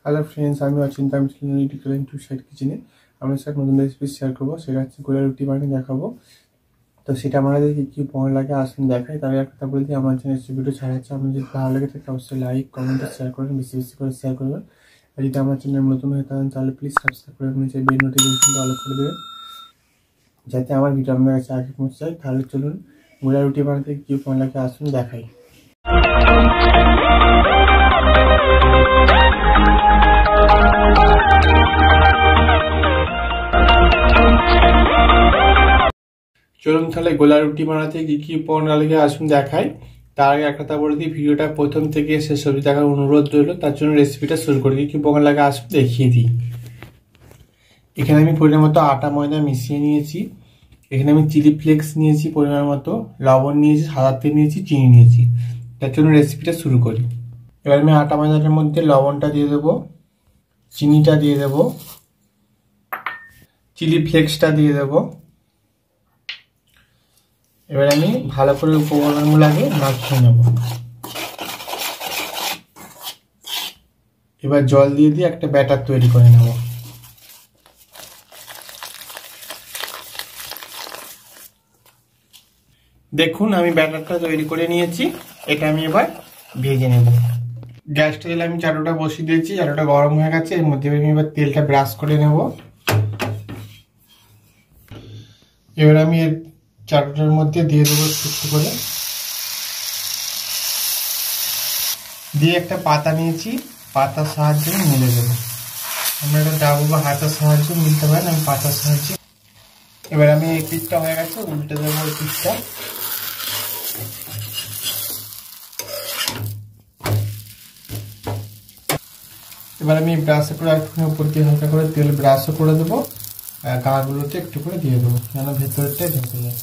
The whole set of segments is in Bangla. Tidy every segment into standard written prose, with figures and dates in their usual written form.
হ্যালো ফ্রেন্ডস, আমি অচিন্তা। আমি টু সাইড কিচেনে আমরা স্যার নতুন রেসিপি শেয়ার করবো। সেটা হচ্ছে গোলা রুটি বানিয়ে দেখাবো। তো সেটা আমাদের কী উপকরণ লাগে আসুন দেখাই। তার আগে একটা বলে দিই, আমার যে রেসিপিটা ছাড়াচ্ছে আপনি যদি ভালো লাগে থাকে অবশ্যই লাইক কমেন্ট শেয়ার করবেন, বেশি বেশি করে শেয়ার করবেন। আর যদি আমার চ্যানেল নতুন হয়ে থাকেন তাহলে প্লিজ সাবস্ক্রাইব করে নিচে বেল নোটিফিকেশনটা অল করে দেবেন, যাতে আমার ভিডিও আপনার কাছে আগে পৌঁছে যায়। তাহলে চলুন গোলা রুটি বানাতে কী উপকরণ লাগে আসুন দেখাই। চলুন তাহলে গোলা রুটি বানাতে কি উপকরণ লাগে আসুন দেখাই। তার আগে একটা বলে দিই, ভিডিওটা প্রথম থেকে শেষ অবধি দেখার অনুরোধ রইল। তার জন্য রেসিপিটা শুরু করি। কি উপকরণ লাগে আসুন দেখিয়ে দিই। এখানে আমি পরিমাণ মতো আটা ময়দা মিশিয়ে নিয়েছি। এখানে আমি চিলি ফ্লেক্স নিয়েছি পরিমাণ মতো, লবণ নিয়েছি, সাদা তেল নিয়েছি, চিনি নিয়েছি। তার জন্য রেসিপিটা শুরু করি। এবার আমি আটা ময়দাটার মধ্যে লবণটা দিয়ে দেবো, চিনিটা দিয়ে দেবো, চিলি ফ্লেক্সটা দিয়ে দেবো। এবার আমি ভালো করে উপকরণগুলোকে মাখিয়ে নেব। এবার জল দিয়ে দিয়ে একটা ব্যাটার তৈরি করে নেব। দেখুন আমি ব্যাটারটা তৈরি করে নিয়েছি। এটা আমি এবার ভেজে নেব। গ্যাসটা দিলে আমি চাটুটা বসিয়ে দিয়েছি, চাটুটা গরম হয়ে গেছে। এর মধ্যে আমি এবার তেলটা ব্রাশ করে নেব। এবার আমি এর চাটুটার মধ্যে দিয়ে দেবো একটু করে, দিয়ে একটা পাতা নিয়েছি, পাতার সাহায্যে মিলে দেবো। আমরা এটা ডাবু বা হাতার সাহায্যে মিলতে পারেন, আমি পাতার সাহায্যে। এবার আমি এই পিঠটা হয়ে গেছে, উল্টে দেবো এই পিঠটা। এবার আমি ব্রাশে করে একটুখানি উপর দিয়ে হালকা করে তেল ব্রাশও করে দেবো, গাগুলোতে একটু করে দিয়ে দেবো যেন ভেতরটাই ঢেকে যায়।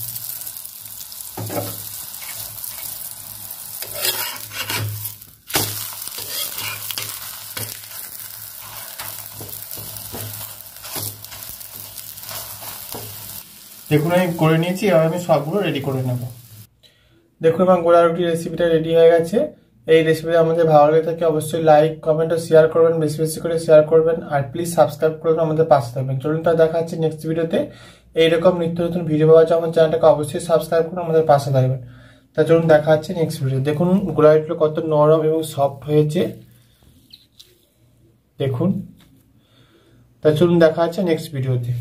দেখুন আমি করে নিয়েছি। এবার আমি সবগুলো রেডি করে নেব। দেখুন আমার গোলা রুটি রেসিপিটা রেডি হয়ে গেছে। এই রেসিপিটা আমাদের ভালো লাগে থাকে অবশ্যই লাইক কমেন্ট ও শেয়ার করবেন, বেশি বেশি করে শেয়ার করবেন। আর প্লিজ সাবস্ক্রাইব করবেন, আমাদের পাশে থাকবেন। চলুন তার দেখা হচ্ছে নেক্সট ভিডিওতে। এইরকম নিত্য নতুন ভিডিও পাওয়ার জন্য আমার চ্যানেলটাকে অবশ্যই সাবস্ক্রাইব করুন, আমাদের পাশে থাকবেন। তা চলুন দেখা হচ্ছে নেক্সট ভিডিও। দেখুন গোলা রুটিটা কত নরম এবং সফট হয়েছে দেখুন। তা চলুন দেখা হচ্ছে নেক্সট ভিডিওতে।